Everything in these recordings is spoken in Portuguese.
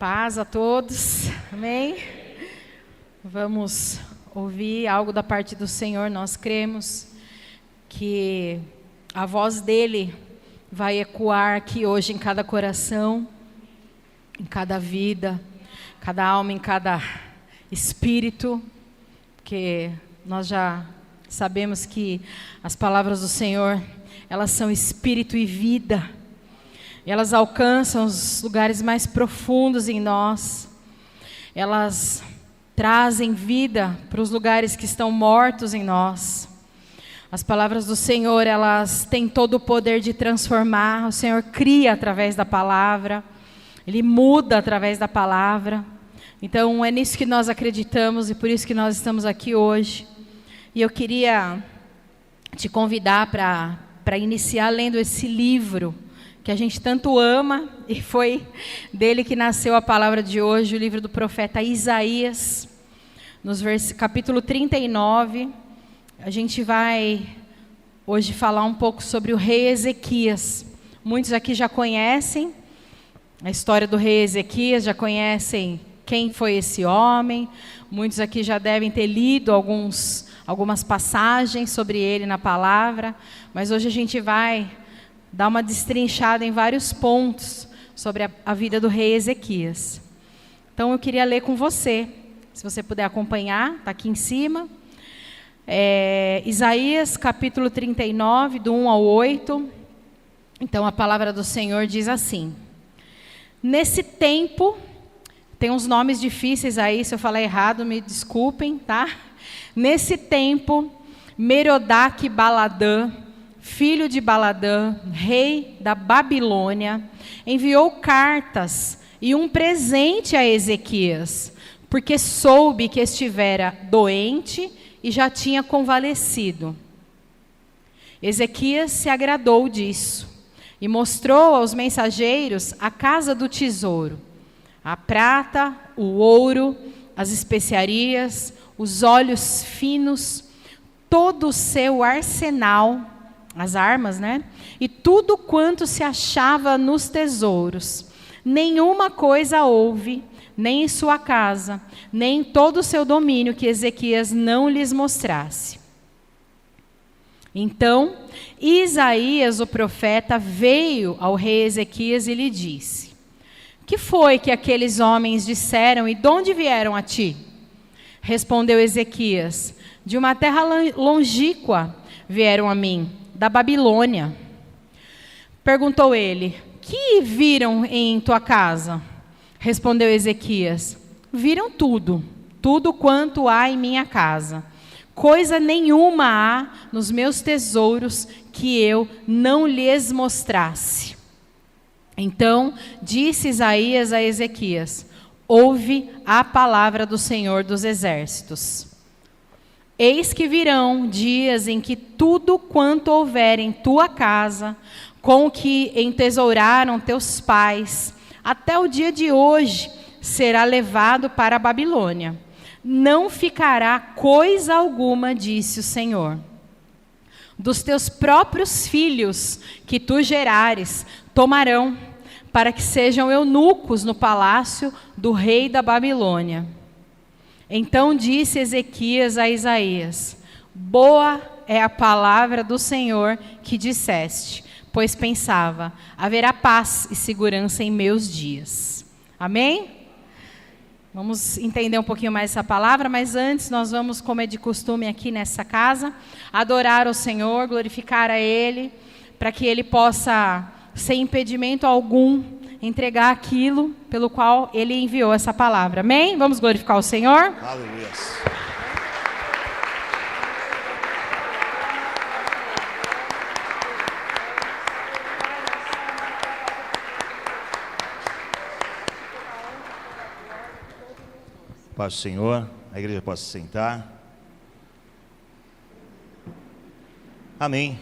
Paz a todos, amém? Vamos ouvir algo da parte do Senhor. Nós cremos que a voz dEle vai ecoar aqui hoje em cada coração, em cada vida, cada alma, em cada espírito, porque nós já sabemos que as palavras do Senhor, elas são espírito e vida. E elas alcançam os lugares mais profundos em nós. Elas trazem vida para os lugares que estão mortos em nós. As palavras do Senhor, elas têm todo o poder de transformar. O Senhor cria através da palavra. Ele muda através da palavra. Então é nisso que nós acreditamos e por isso que nós estamos aqui hoje. E eu queria te convidar para iniciar lendo esse livro que a gente tanto ama, e foi dele que nasceu a palavra de hoje, o livro do profeta Isaías, capítulo 39, a gente vai hoje falar um pouco sobre o rei Ezequias. Muitos aqui já conhecem a história do rei Ezequias, já conhecem quem foi esse homem, muitos aqui já devem ter lido algumas passagens sobre ele na palavra, mas hoje a gente vai dar uma destrinchada em vários pontos sobre a vida do rei Ezequias. Então eu queria ler com você, se você puder acompanhar, está aqui em cima. Isaías capítulo 39, do 1 ao 8. Então a palavra do Senhor diz assim: nesse tempo, tem uns nomes difíceis aí, se eu falar errado, me desculpem, tá? Nesse tempo, Merodach-Baladã, filho de Baladã, rei da Babilônia, enviou cartas e um presente a Ezequias, porque soube que estivera doente e já tinha convalescido. Ezequias se agradou disso e mostrou aos mensageiros a casa do tesouro, a prata, o ouro, as especiarias, os óleos finos, todo o seu arsenal, as armas, né? E tudo quanto se achava nos tesouros. Nenhuma coisa houve, nem em sua casa, nem em todo o seu domínio, que Ezequias não lhes mostrasse. Então, Isaías, o profeta, veio ao rei Ezequias e lhe disse: que foi que aqueles homens disseram e de onde vieram a ti? Respondeu Ezequias: de uma terra longínqua vieram a mim, da Babilônia. Perguntou ele: que viram em tua casa? Respondeu Ezequias: viram tudo, tudo quanto há em minha casa. Coisa nenhuma há nos meus tesouros que eu não lhes mostrasse. Então disse Isaías a Ezequias: ouve a palavra do Senhor dos Exércitos. Eis que virão dias em que tudo quanto houver em tua casa, com o que entesouraram teus pais, até o dia de hoje, será levado para a Babilônia. Não ficará coisa alguma, disse o Senhor. Dos teus próprios filhos que tu gerares, tomarão, para que sejam eunucos no palácio do rei da Babilônia. Então disse Ezequias a Isaías: boa é a palavra do Senhor que disseste, pois pensava, haverá paz e segurança em meus dias. Amém? Vamos entender um pouquinho mais essa palavra, mas antes nós vamos, como é de costume aqui nessa casa, adorar o Senhor, glorificar a Ele, para que Ele possa, sem impedimento algum, entregar aquilo pelo qual Ele enviou essa palavra. Amém? Vamos glorificar o Senhor? Aleluia. Paz do Senhor, a igreja pode se sentar. Amém.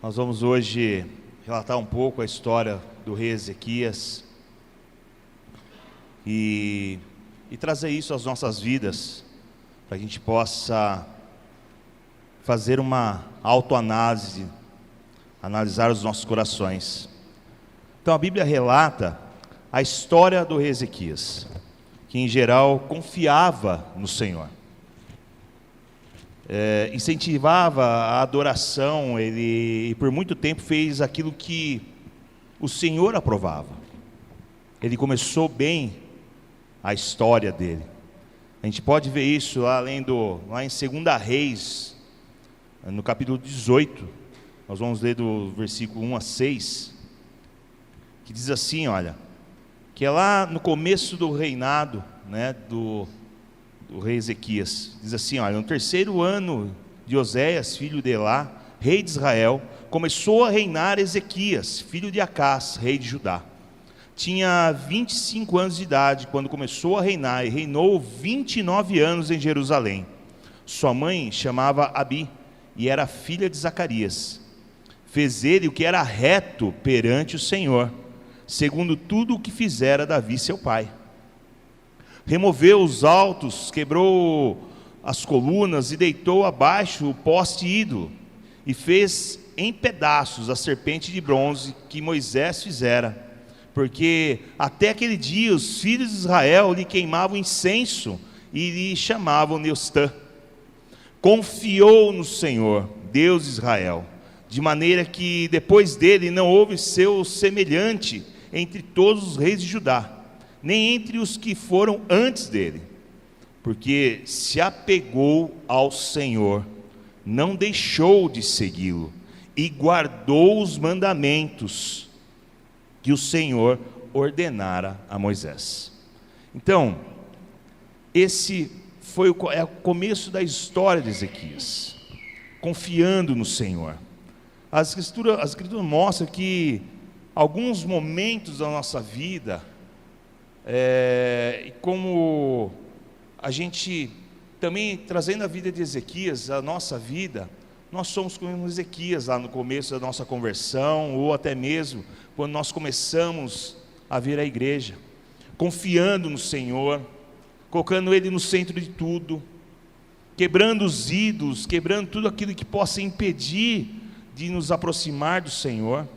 Nós vamos hoje relatar um pouco a história do rei Ezequias e trazer isso às nossas vidas, para que a gente possa fazer uma autoanálise, analisar os nossos corações. Então a Bíblia relata a história do rei Ezequias, que em geral confiava no Senhor, incentivava a adoração, ele por muito tempo fez aquilo que o Senhor aprovava. Ele começou bem a história dele. A gente pode ver isso lá em 2 Reis, no capítulo 18, nós vamos ler do versículo 1 a 6, que diz assim, olha, que é lá no começo do reinado, né, do rei Ezequias, diz assim, olha, no 3º ano de Oséias, filho de Elá, rei de Israel, começou a reinar Ezequias, filho de Acás, rei de Judá. Tinha 25 anos de idade quando começou a reinar, e reinou 29 anos em Jerusalém. Sua mãe chamava Abi, e era filha de Zacarias. Fez ele o que era reto perante o Senhor, segundo tudo o que fizera Davi seu pai. Removeu os altos, quebrou as colunas e deitou abaixo o poste ídolo, e fez em pedaços a serpente de bronze que Moisés fizera, porque até aquele dia os filhos de Israel lhe queimavam incenso e lhe chamavam Neustã. Confiou no Senhor, Deus de Israel, de maneira que depois dele não houve seu semelhante entre todos os reis de Judá, nem entre os que foram antes dele, porque se apegou ao Senhor, não deixou de segui-lo, e guardou os mandamentos que o Senhor ordenara a Moisés. Então, esse foi o começo da história de Ezequias, confiando no Senhor. As escrituras mostram que alguns momentos da nossa vida, como a gente também trazendo a vida de Ezequias, a nossa vida, nós somos como Ezequias lá no começo da nossa conversão, ou até mesmo quando nós começamos a vir à igreja, confiando no Senhor, colocando Ele no centro de tudo, quebrando os ídolos, quebrando tudo aquilo que possa impedir de nos aproximar do Senhor.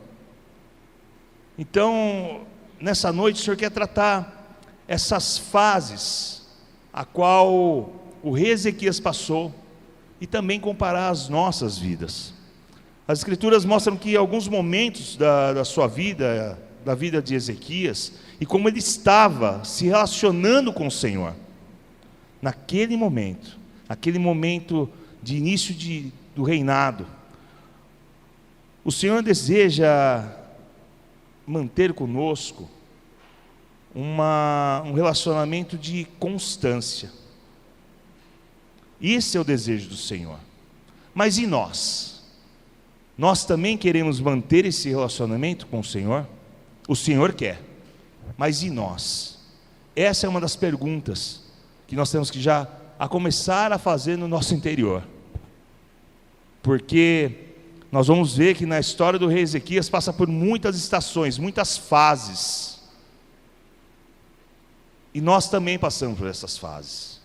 Então, nessa noite o Senhor quer tratar essas fases a qual o rei Ezequias passou, e também comparar as nossas vidas. As escrituras mostram que alguns momentos da sua vida, da vida de Ezequias, e como ele estava se relacionando com o Senhor, naquele momento de início do reinado, o Senhor deseja manter conosco um relacionamento de constância. Esse é o desejo do Senhor. Mas e nós? Nós também queremos manter esse relacionamento com o Senhor? O Senhor quer, mas e nós? Essa é uma das perguntas que nós temos que já a começar a fazer no nosso interior, porque nós vamos ver que na história do rei Ezequias passa por muitas estações, muitas fases, e nós também passamos por essas fases.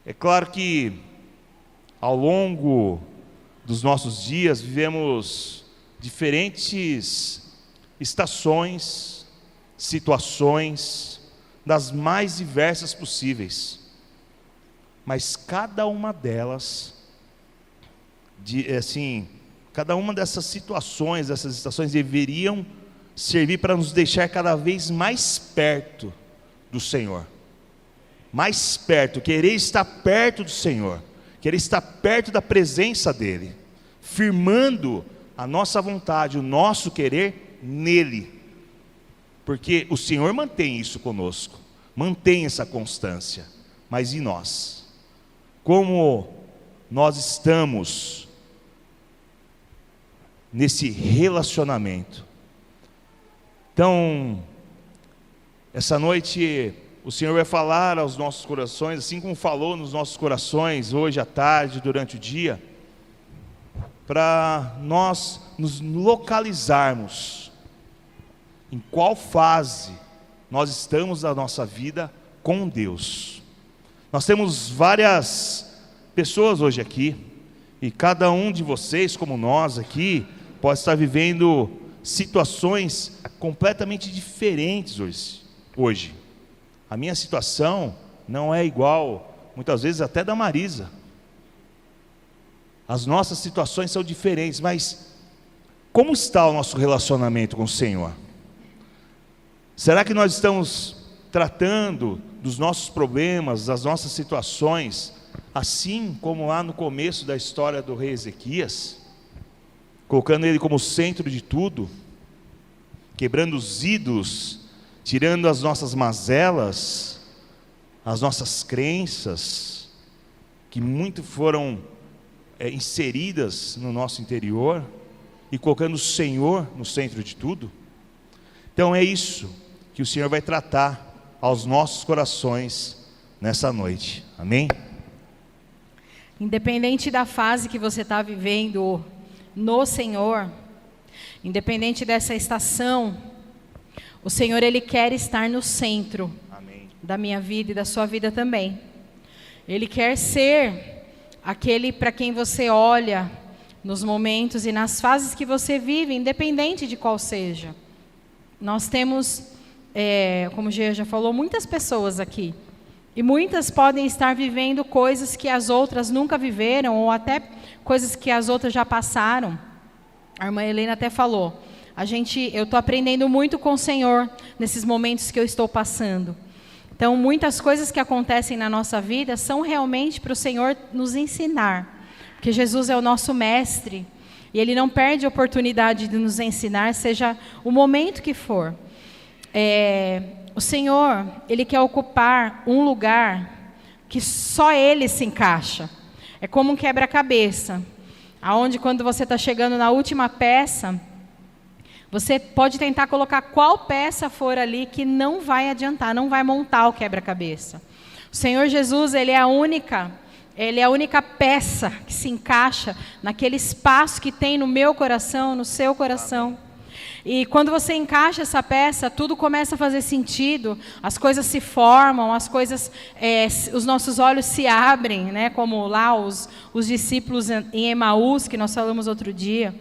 É claro que ao longo dos nossos dias vivemos diferentes estações, situações, das mais diversas possíveis, mas cada uma delas, cada uma dessas situações, dessas estações deveriam servir para nos deixar cada vez mais perto do Senhor. Mais perto, querer estar perto do Senhor, querer estar perto da presença dEle, firmando a nossa vontade, o nosso querer nele, porque o Senhor mantém isso conosco, mantém essa constância. Mas e nós? Como nós estamos nesse relacionamento? Então, essa noite o Senhor vai falar aos nossos corações, assim como falou nos nossos corações hoje à tarde, durante o dia, para nós nos localizarmos em qual fase nós estamos da nossa vida com Deus. Nós temos várias pessoas hoje aqui, e cada um de vocês, como nós aqui, pode estar vivendo situações completamente diferentes hoje. A minha situação não é igual, muitas vezes, até da Marisa. As nossas situações são diferentes, mas como está o nosso relacionamento com o Senhor? Será que nós estamos tratando dos nossos problemas, das nossas situações, assim como lá no começo da história do rei Ezequias, colocando ele como centro de tudo, quebrando os ídolos, tirando as nossas mazelas, as nossas crenças, que muito foram inseridas no nosso interior, e colocando o Senhor no centro de tudo? Então é isso que o Senhor vai tratar aos nossos corações nessa noite, amém? Independente da fase que você está vivendo no Senhor, independente dessa estação, o Senhor, Ele quer estar no centro, amém, da minha vida e da sua vida também. Ele quer ser aquele para quem você olha nos momentos e nas fases que você vive, independente de qual seja. Nós temos, como o Gia já falou, muitas pessoas aqui, e muitas podem estar vivendo coisas que as outras nunca viveram, ou até coisas que as outras já passaram. A irmã Helena até falou, eu estou aprendendo muito com o Senhor, nesses momentos que eu estou passando. Então, muitas coisas que acontecem na nossa vida, são realmente para o Senhor nos ensinar, porque Jesus é o nosso mestre, e Ele não perde a oportunidade de nos ensinar, seja o momento que for. O Senhor, Ele quer ocupar um lugar que só Ele se encaixa. É como um quebra-cabeça, aonde quando você está chegando na última peça, você pode tentar colocar qual peça for ali que não vai adiantar, não vai montar o quebra-cabeça. O Senhor Jesus, Ele é a única peça que se encaixa naquele espaço que tem no meu coração, no seu coração. E quando você encaixa essa peça, tudo começa a fazer sentido, as coisas se formam, os nossos olhos se abrem, né? Como lá os discípulos em Emaús, que nós falamos outro dia.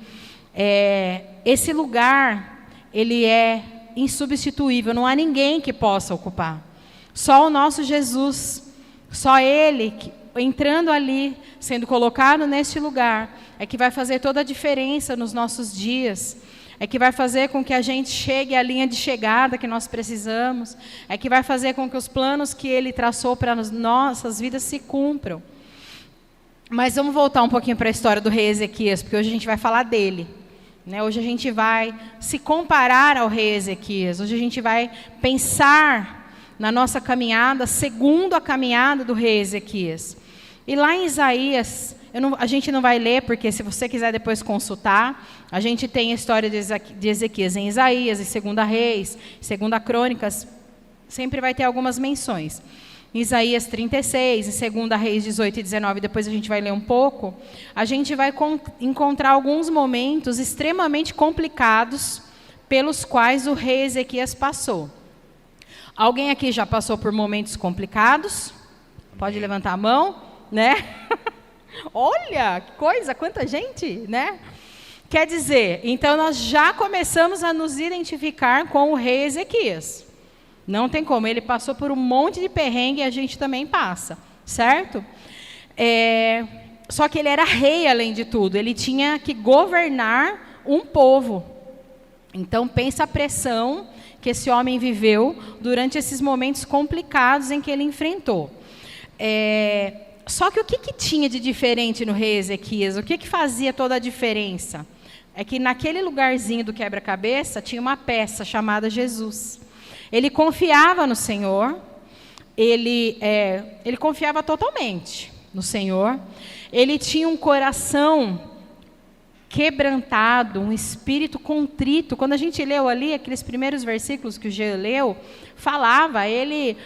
Esse lugar, ele é insubstituível, não há ninguém que possa ocupar. Só o nosso Jesus, só Ele, entrando ali, sendo colocado neste lugar, é que vai fazer toda a diferença nos nossos dias, é que vai fazer com que a gente chegue à linha de chegada que nós precisamos, é que vai fazer com que os planos que Ele traçou para as nossas vidas se cumpram. Mas vamos voltar um pouquinho para a história do rei Ezequias, porque hoje a gente vai falar dele. Hoje a gente vai se comparar ao rei Ezequias, hoje a gente vai pensar na nossa caminhada, segundo a caminhada do rei Ezequias. E lá em Isaías, a gente não vai ler, porque se você quiser depois consultar, a gente tem a história de Ezequias em Isaías, em 2 Reis, 2 Crônicas, sempre vai ter algumas menções. Em Isaías 36, em 2 Reis 18 e 19, depois a gente vai ler um pouco, a gente vai encontrar alguns momentos extremamente complicados pelos quais o rei Ezequias passou. Alguém aqui já passou por momentos complicados? Pode levantar a mão, né? Olha, que coisa, quanta gente, né? Quer dizer, então nós já começamos a nos identificar com o rei Ezequias. Não tem como, ele passou por um monte de perrengue e a gente também passa, certo? Só que ele era rei além de tudo, ele tinha que governar um povo. Então pensa a pressão que esse homem viveu durante esses momentos complicados em que ele enfrentou. Só que o que tinha de diferente no rei Ezequias? O que fazia toda a diferença? É que naquele lugarzinho do quebra-cabeça tinha uma peça chamada Jesus. Ele confiava no Senhor, ele confiava totalmente no Senhor, ele tinha um coração quebrantado, um espírito contrito. Quando a gente leu ali, aqueles primeiros versículos que o Jean leu, ele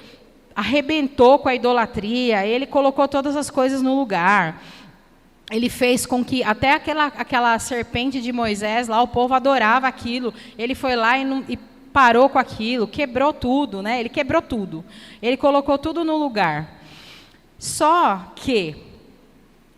arrebentou com a idolatria, ele colocou todas as coisas no lugar, ele fez com que até aquela serpente de Moisés, lá o povo adorava aquilo, ele foi lá e parou com aquilo, quebrou tudo, né? Ele quebrou tudo. Ele colocou tudo no lugar. Só que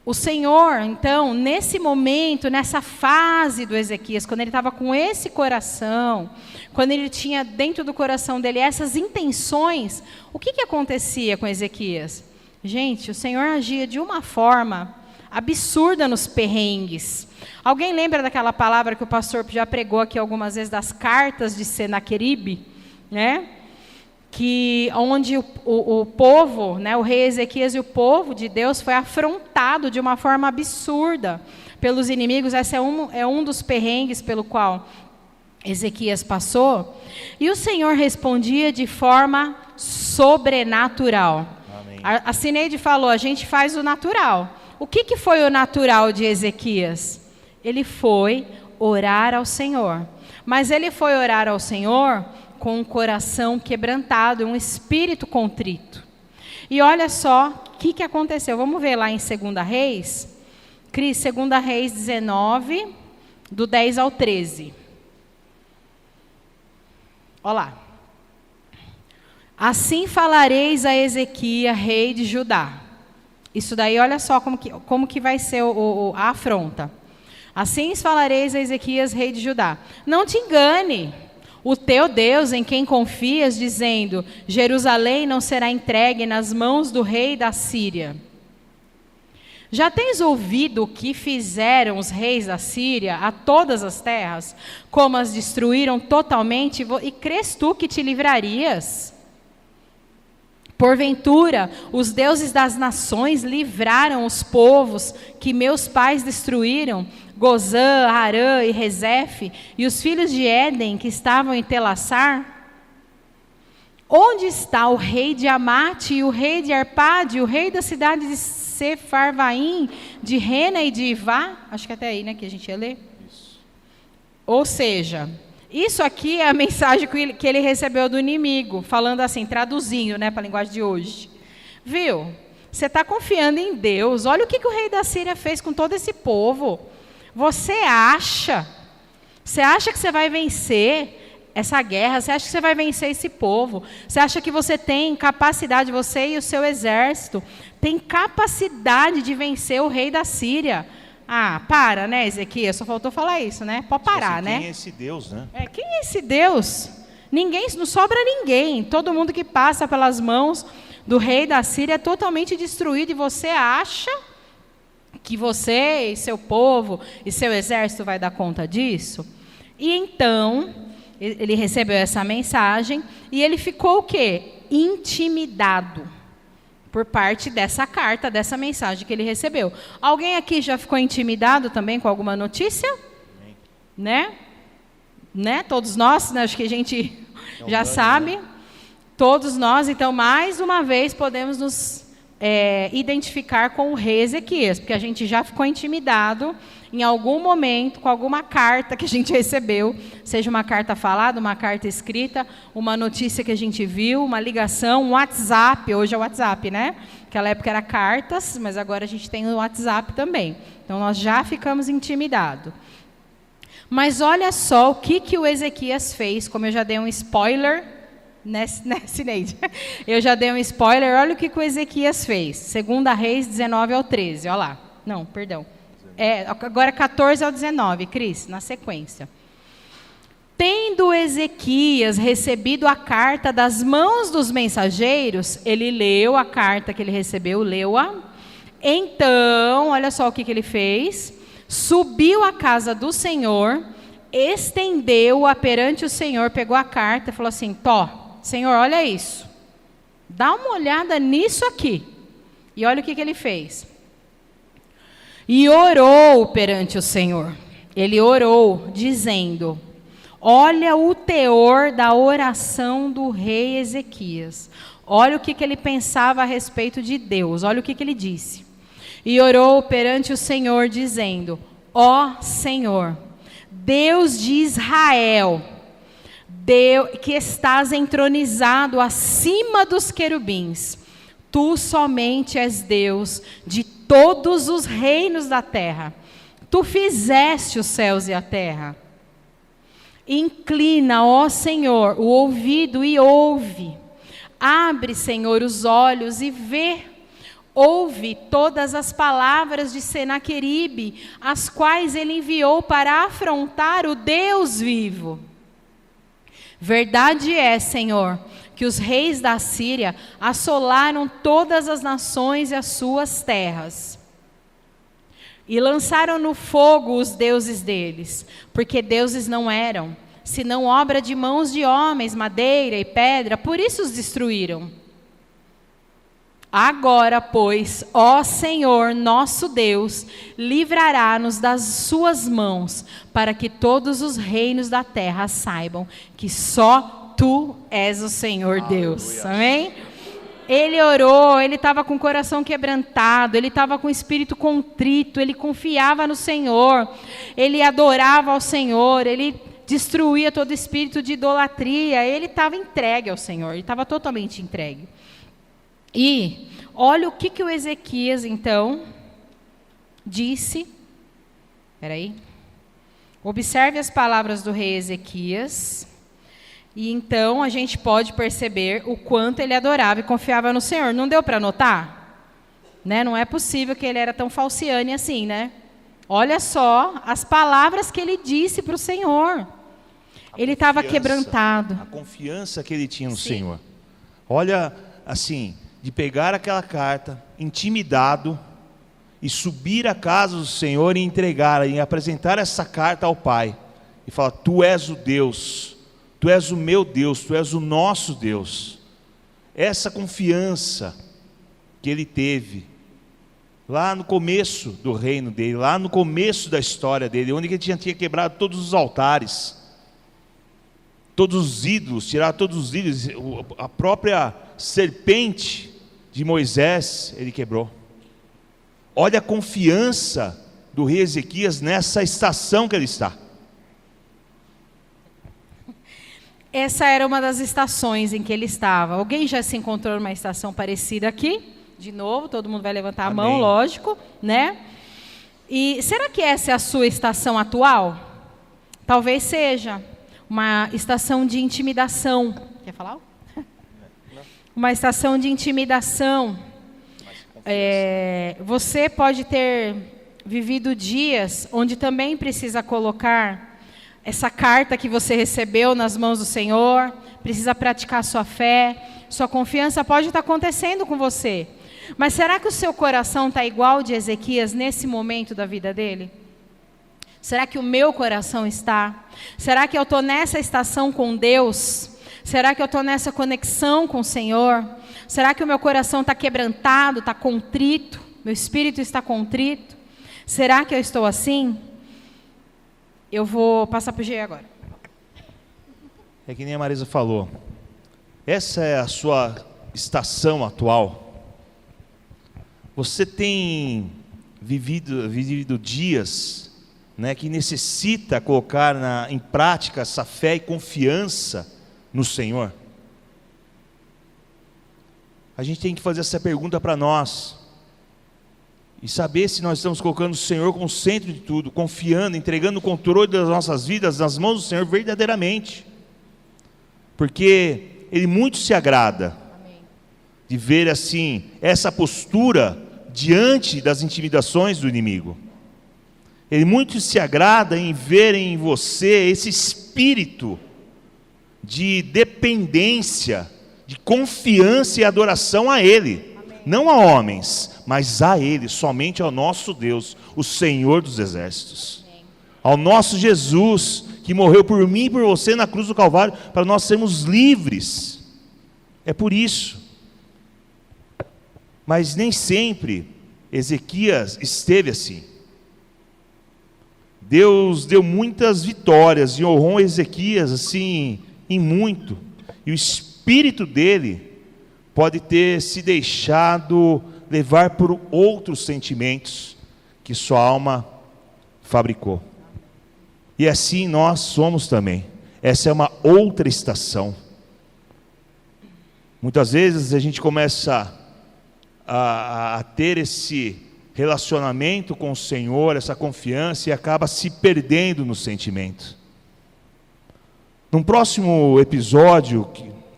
O Senhor, então, nesse momento, nessa fase do Ezequias, quando ele estava com esse coração, quando ele tinha dentro do coração dele essas intenções, o que acontecia com Ezequias? Gente, o Senhor agia de uma forma absurda nos perrengues. Alguém lembra daquela palavra que o pastor já pregou aqui algumas vezes, das cartas de Senaqueribe, né? Que onde o povo, né, o rei Ezequias e o povo de Deus foi afrontado de uma forma absurda pelos inimigos. Esse é um dos perrengues pelo qual Ezequias passou. E o Senhor respondia de forma sobrenatural. Amém. A Cineide falou, a gente faz o natural. O que foi o natural de Ezequias? Ele foi orar ao Senhor. Mas ele foi orar ao Senhor com um coração quebrantado, um espírito contrito. E olha só o que aconteceu. Vamos ver lá em 2 Reis. Cris, 2 Reis 19, do 10 ao 13. Olha lá. Assim falareis a Ezequias, rei de Judá. Isso daí, olha só como que vai ser a afronta. Assim falareis a Ezequias, rei de Judá. Não te engane o teu Deus em quem confias, dizendo, Jerusalém não será entregue nas mãos do rei da Síria. Já tens ouvido o que fizeram os reis da Síria a todas as terras, como as destruíram totalmente, e crês tu que te livrarias? Porventura, os deuses das nações livraram os povos que meus pais destruíram, Gozã, Harã e Rezefe, e os filhos de Éden que estavam em Telassar? Onde está o rei de Amate e o rei de Arpade, o rei da cidade de Sefarvaim, de Rena e de Ivá? Acho que até aí, né, que a gente ia ler. Isso. Ou seja, isso aqui é a mensagem que ele recebeu do inimigo, falando assim, traduzindo, né, para a linguagem de hoje. Viu? Você está confiando em Deus. Olha o que o rei da Síria fez com todo esse povo. Você acha que você vai vencer essa guerra? Você acha que você vai vencer esse povo? Você acha que você tem capacidade, você e o seu exército, tem capacidade de vencer o rei da Síria? Ah, para, né, Ezequias? Só faltou falar isso, né? Pode parar, né? Quem é esse Deus, né? Quem é esse Deus? Ninguém, não sobra ninguém. Todo mundo que passa pelas mãos do rei da Síria é totalmente destruído. E você acha que você e seu povo e seu exército vai dar conta disso? E então, ele recebeu essa mensagem e ele ficou o quê? Intimidado por parte dessa carta, dessa mensagem que ele recebeu. Alguém aqui já ficou intimidado também com alguma notícia? Né? Todos nós, né? Acho que a gente já sabe. Todos nós, então, mais uma vez, podemos nos identificar com o rei Ezequias, porque a gente já ficou intimidado em algum momento com alguma carta que a gente recebeu, seja uma carta falada, uma carta escrita, uma notícia que a gente viu, uma ligação, um WhatsApp. Hoje é o WhatsApp, né? Naquela época era cartas, mas agora a gente tem o WhatsApp também. Então nós já ficamos intimidados. Mas olha só o que o Ezequias fez, como eu já dei um spoiler, né, Cineide? Eu já dei um spoiler, olha o que o Ezequias fez. 2 Reis 19 ao 13, olha lá. Não, perdão. Agora 14 ao 19, Cris, na sequência. Tendo Ezequias recebido a carta das mãos dos mensageiros, ele leu a carta que ele recebeu, leu-a. Então, olha só o que ele fez. Subiu à casa do Senhor, estendeu-a perante o Senhor, pegou a carta e falou assim, Senhor, olha isso. Dá uma olhada nisso aqui. E olha o que ele fez. E orou perante o Senhor. Ele orou, dizendo, olha o teor da oração do rei Ezequias. Olha o que ele pensava a respeito de Deus. Olha o que ele disse. E orou perante o Senhor, dizendo, ó Senhor, Deus de Israel, Deus, que estás entronizado acima dos querubins, tu somente és Deus de todos os reinos da terra. Tu fizeste os céus e a terra. Inclina, ó Senhor, o ouvido e ouve. Abre, Senhor, os olhos e vê. ouve todas as palavras de Senaqueribe, as quais ele enviou para afrontar o Deus vivo. Verdade é, Senhor, que os reis da Síria assolaram todas as nações e as suas terras, e lançaram no fogo os deuses deles, porque deuses não eram, senão obra de mãos de homens, madeira e pedra, por isso os destruíram. Agora, pois, ó Senhor, nosso Deus, livrará-nos das suas mãos, para que todos os reinos da terra saibam que só Tu és o Senhor Deus. Amém? Ele orou, ele estava com o coração quebrantado, ele estava com o espírito contrito, ele confiava no Senhor, ele adorava ao Senhor, ele destruía todo espírito de idolatria, ele estava entregue ao Senhor, ele estava totalmente entregue. E olha o que o Ezequias, então, disse. Espera aí. Observe as palavras do rei Ezequias. E então a gente pode perceber o quanto ele adorava e confiava no Senhor. Não deu para notar? Né? Não é possível que ele era tão falciane assim, né? Olha só as palavras que ele disse para o Senhor. Ele estava quebrantado. A confiança que ele tinha no Senhor. Olha, assim, de pegar aquela carta, intimidado, e subir à casa do Senhor e entregar, e apresentar essa carta ao Pai. E falar, Tu és o Deus, Tu és o meu Deus, Tu és o nosso Deus. Essa confiança que ele teve, lá no começo do reino dele, lá no começo da história dele, onde ele tinha quebrado todos os altares, todos os ídolos, tirado todos os ídolos, a própria serpente de Moisés, ele quebrou. Olha a confiança do rei Ezequias nessa estação que ele está. Essa era uma das estações em que ele estava. Alguém já se encontrou numa estação parecida aqui? De novo, todo mundo vai levantar a mão, lógico, né? E será que essa é a sua estação atual? Talvez seja uma estação de intimidação. Quer falar? Uma estação de intimidação. Você pode ter vivido dias onde também precisa colocar essa carta que você recebeu nas mãos do Senhor, precisa praticar sua fé, sua confiança pode estar acontecendo com você. Mas será que o seu coração está igual de Ezequias nesse momento da vida dele? Será que o meu coração está? Será que eu estou nessa estação com Deus? Será que eu estou nessa conexão com o Senhor? Será que o meu coração está quebrantado, está contrito? Meu espírito está contrito? Será que eu estou assim? Eu vou passar para o G agora. É que nem a Marisa falou. Essa é a sua estação atual. Você tem vivido dias, né, que necessita colocar em prática essa fé e confiança no Senhor? A gente tem que fazer essa pergunta para nós. E saber se nós estamos colocando o Senhor como centro de tudo, confiando, entregando o controle das nossas vidas nas mãos do Senhor verdadeiramente. Porque Ele muito se agrada de ver assim, essa postura diante das intimidações do inimigo. Ele muito se agrada em ver em você esse espírito de dependência, de confiança e adoração a Ele. Não a homens, mas a Ele, somente ao nosso Deus, o Senhor dos Exércitos. Ao nosso Jesus, que morreu por mim e por você na cruz do Calvário, para nós sermos livres. É por isso. Mas nem sempre Ezequias esteve assim. Deus deu muitas vitórias e honrou Ezequias assim, em muito. E o espírito dele pode ter se deixado levar por outros sentimentos que sua alma fabricou. E assim nós somos também. Essa é uma outra estação. Muitas vezes a gente começa a ter esse relacionamento com o Senhor, essa confiança, e acaba se perdendo no sentimento. Num próximo episódio,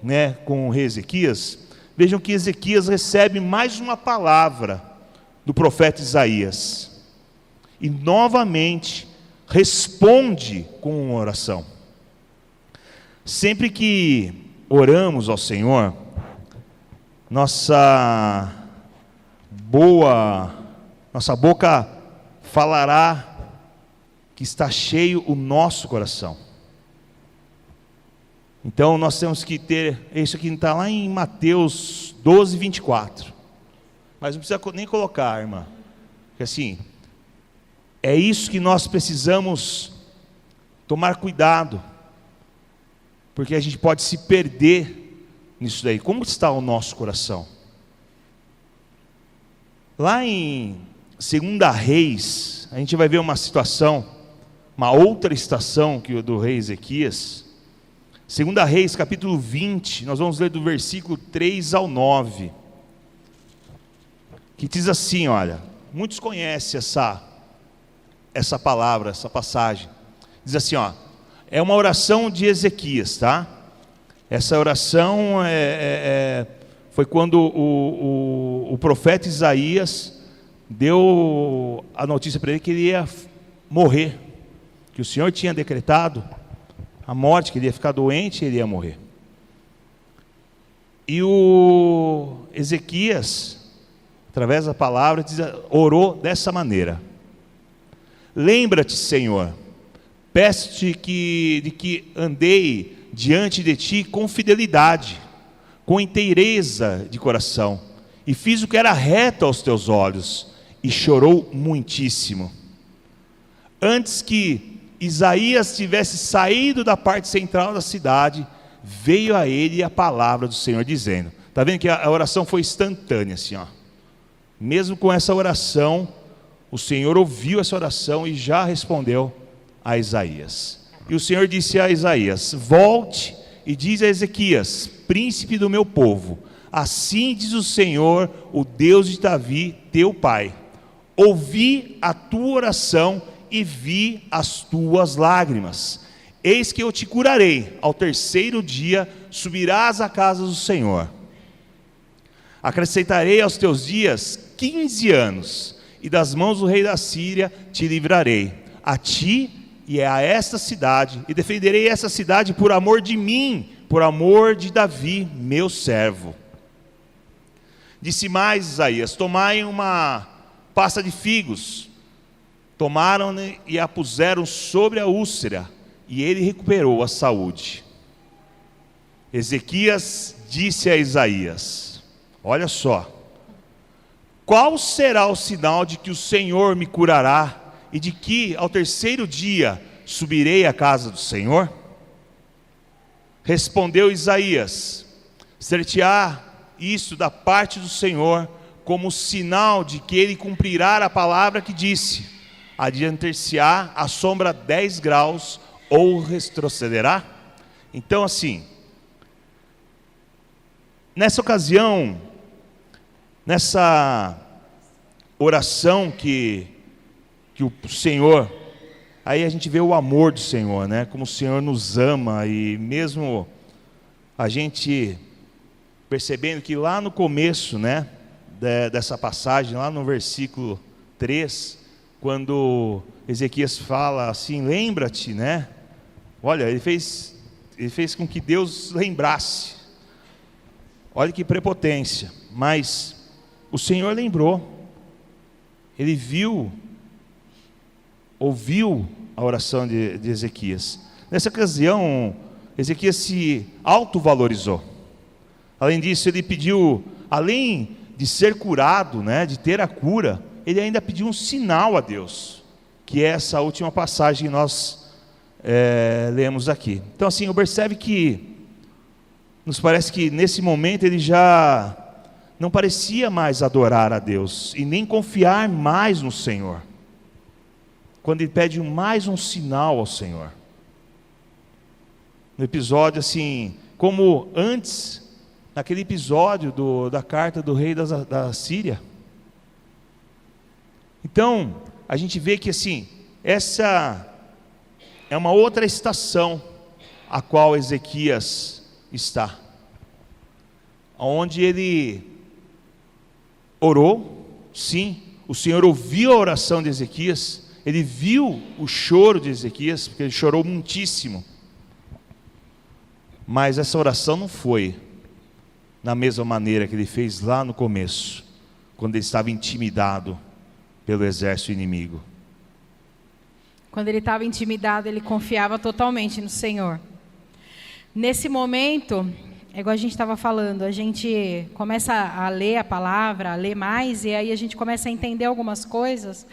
né, com o rei Ezequias, vejam que Ezequias recebe mais uma palavra do profeta Isaías. E novamente responde com uma oração. Sempre que oramos ao Senhor, nossa boca falará que está cheio o nosso coração. Então nós temos que ter, isso aqui está lá em Mateus 12, 24. Mas não precisa nem colocar, irmã. Porque assim, é isso que nós precisamos tomar cuidado. Porque a gente pode se perder nisso daí. Como está o nosso coração? Lá em 2 Reis, a gente vai ver uma situação, uma outra estação que o do rei Ezequias. 2 Reis, capítulo 20, nós vamos ler do versículo 3 ao 9. Que diz assim, olha, muitos conhecem essa palavra, essa passagem. Diz assim, ó, é uma oração de Ezequias, tá? Essa oração foi quando o profeta Isaías deu a notícia para ele que ele ia morrer, que o Senhor tinha decretado a morte, que ele ia ficar doente e ele ia morrer. E o Ezequias, através da palavra, orou dessa maneira: lembra-te, Senhor, peço-te de que andei diante de ti com fidelidade, com inteireza de coração, e fiz o que era reto aos teus olhos, e chorou muitíssimo. Antes que Isaías tivesse saído da parte central da cidade, veio a ele a palavra do Senhor dizendo, está vendo que a oração foi instantânea assim, ó. Mesmo com essa oração, o Senhor ouviu essa oração e já respondeu a Isaías. E o Senhor disse a Isaías, volte e diz a Ezequias, príncipe do meu povo, assim diz o Senhor, o Deus de Davi, teu pai, ouvi a tua oração e vi as tuas lágrimas, eis que eu te curarei, ao terceiro dia subirás à casa do Senhor, acrescentarei aos teus dias 15 anos, e das mãos do rei da Síria te livrarei, a ti e a esta cidade, e defenderei essa cidade por amor de mim, por amor de Davi, meu servo. Disse mais Isaías, tomai uma pasta de figos, tomaram-ne e a puseram sobre a úlcera, e ele recuperou a saúde. Ezequias disse a Isaías, olha só, qual será o sinal de que o Senhor me curará, e de que ao terceiro dia subirei à casa do Senhor? Respondeu Isaías, ser-te-á isso da parte do Senhor, como sinal de que ele cumprirá a palavra que disse, adiantar-se-á a sombra 10 graus, ou retrocederá? Então assim, nessa ocasião, nessa oração que o Senhor, aí a gente vê o amor do Senhor, né? Como o Senhor nos ama, e mesmo a gente percebendo que lá no começo, né, dessa passagem, lá no versículo 3, quando Ezequias fala assim, lembra-te, né? Olha, ele fez com que Deus lembrasse. Olha que prepotência, mas o Senhor lembrou, ele ouviu a oração de Ezequias. Nessa ocasião, Ezequias se autovalorizou. Além disso, ele pediu, além de ser curado, né, de ter a cura, ele ainda pediu um sinal a Deus, que é essa última passagem que nós lemos aqui. Então assim, percebe que nos parece que nesse momento ele já não parecia mais adorar a Deus e nem confiar mais no Senhor, quando ele pede mais um sinal ao Senhor. No episódio assim, como antes, naquele episódio da carta do rei da Síria. Então, a gente vê que assim, essa é uma outra estação a qual Ezequias está. onde ele orou. Sim, o Senhor ouviu a oração de Ezequias, ele viu o choro de Ezequias, porque ele chorou muitíssimo. Mas essa oração não foi da mesma maneira que ele fez lá no começo, quando ele estava intimidado pelo exército inimigo. Quando ele estava intimidado, ele confiava totalmente no Senhor. Nesse momento, é igual a gente estava falando, a gente começa a ler a palavra, a ler mais, e aí a gente começa a entender algumas coisas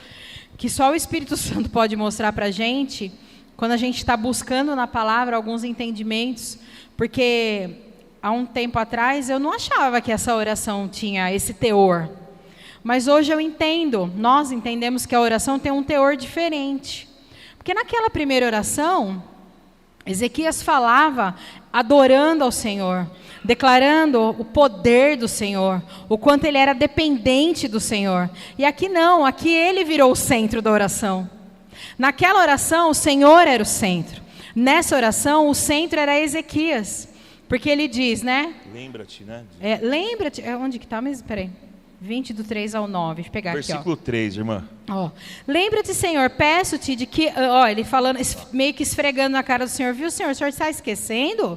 que só o Espírito Santo pode mostrar para a gente, quando a gente está buscando na palavra alguns entendimentos, porque há um tempo atrás eu não achava que essa oração tinha esse teor, mas hoje eu entendo, nós entendemos que a oração tem um teor diferente. Porque naquela primeira oração, Ezequias falava adorando ao Senhor, declarando o poder do Senhor, o quanto ele era dependente do Senhor. E aqui não, aqui ele virou o centro da oração. Naquela oração, o Senhor era o centro. Nessa oração, o centro era Ezequias. Porque ele diz, né? Lembra-te, né? Lembra-te, onde que está mesmo? Peraí. 20 do 3 ao 9, deixa eu pegar Versículo aqui, 3, irmã. Lembra-te, Senhor, peço-te de que... ele falando, meio que esfregando na cara do Senhor. Viu, Senhor, o Senhor está esquecendo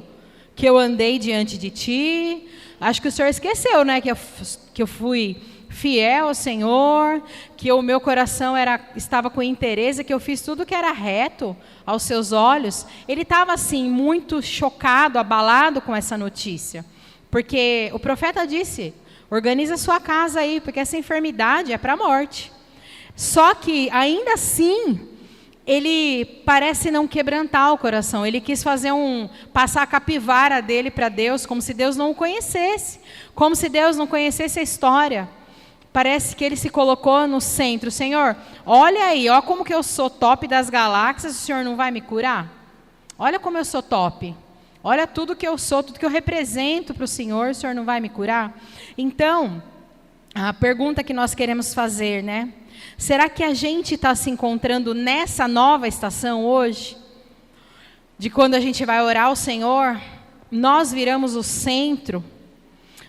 que eu andei diante de ti? Acho que o Senhor esqueceu, né? Que eu fui fiel ao Senhor, que o meu coração estava com interesse, que eu fiz tudo que era reto aos seus olhos. Ele estava, assim, muito chocado, abalado com essa notícia. Porque o profeta disse... Organiza a sua casa aí, porque essa enfermidade é para a morte. Só que, ainda assim, ele parece não quebrantar o coração. Ele quis passar a capivara dele para Deus, como se Deus não o conhecesse. Como se Deus não conhecesse a história. Parece que ele se colocou no centro. Senhor, olha aí, olha como que eu sou top das galáxias, o Senhor não vai me curar? Olha como eu sou top. Olha tudo que eu sou, tudo que eu represento para o Senhor não vai me curar? Então, a pergunta que nós queremos fazer, né? Será que a gente está se encontrando nessa nova estação hoje? De quando a gente vai orar ao Senhor, nós viramos o centro,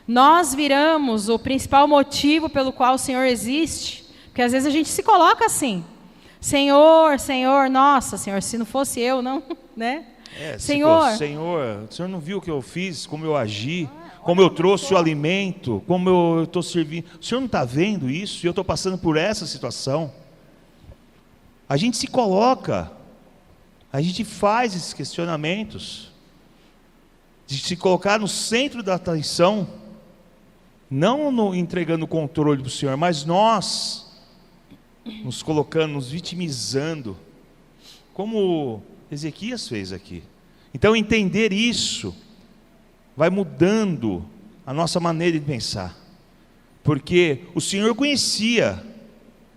nós viramos o principal motivo pelo qual o Senhor existe, porque às vezes a gente se coloca assim, Senhor, Senhor, nossa, Senhor, se não fosse eu, não, né? Senhor, o Senhor não viu o que eu fiz, como eu agi, como eu trouxe o alimento, como eu estou servindo. O Senhor não está vendo isso? E eu estou passando por essa situação. A gente se coloca, a gente faz esses questionamentos, de se colocar no centro da atenção, não entregando o controle para o Senhor, mas nós nos colocando, nos vitimizando, como Ezequias fez aqui. Então entender isso vai mudando a nossa maneira de pensar, porque o Senhor conhecia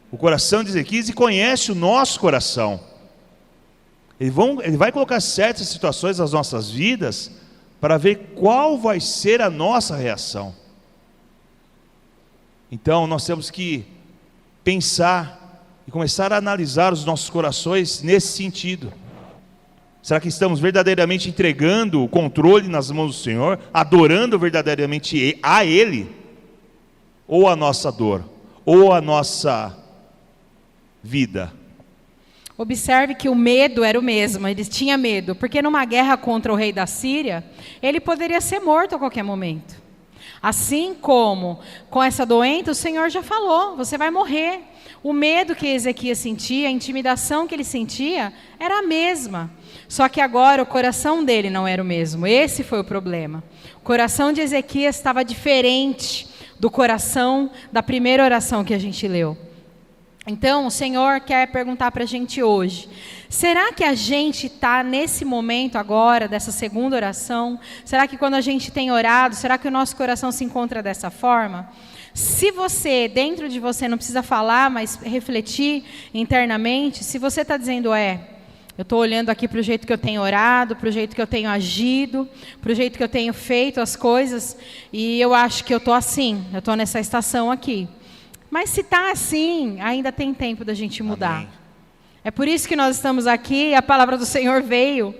o coração de Ezequias e conhece o nosso coração. Ele vai colocar certas situações nas nossas vidas para ver qual vai ser a nossa reação. Então nós temos que pensar e começar a analisar os nossos corações nesse sentido. Será que estamos verdadeiramente entregando o controle nas mãos do Senhor, adorando verdadeiramente a Ele? Ou a nossa dor, ou a nossa vida? Observe que o medo era o mesmo, ele tinha medo, porque numa guerra contra o rei da Síria, ele poderia ser morto a qualquer momento. Assim como com essa doença, o Senhor já falou, você vai morrer. O medo que Ezequias sentia, a intimidação que ele sentia, era a mesma. Só que agora o coração dele não era o mesmo. Esse foi o problema. O coração de Ezequias estava diferente do coração da primeira oração que a gente leu. Então, o Senhor quer perguntar para a gente hoje, será que a gente está nesse momento agora, dessa segunda oração? Será que quando a gente tem orado, será que o nosso coração se encontra dessa forma? Se você, dentro de você, não precisa falar, mas refletir internamente, se você está dizendo, eu estou olhando aqui para o jeito que eu tenho orado, para o jeito que eu tenho agido, para o jeito que eu tenho feito as coisas, e eu acho que eu estou assim, eu estou nessa estação aqui. Mas se está assim, ainda tem tempo da gente mudar. Amém. É por isso que nós estamos aqui, a palavra do Senhor veio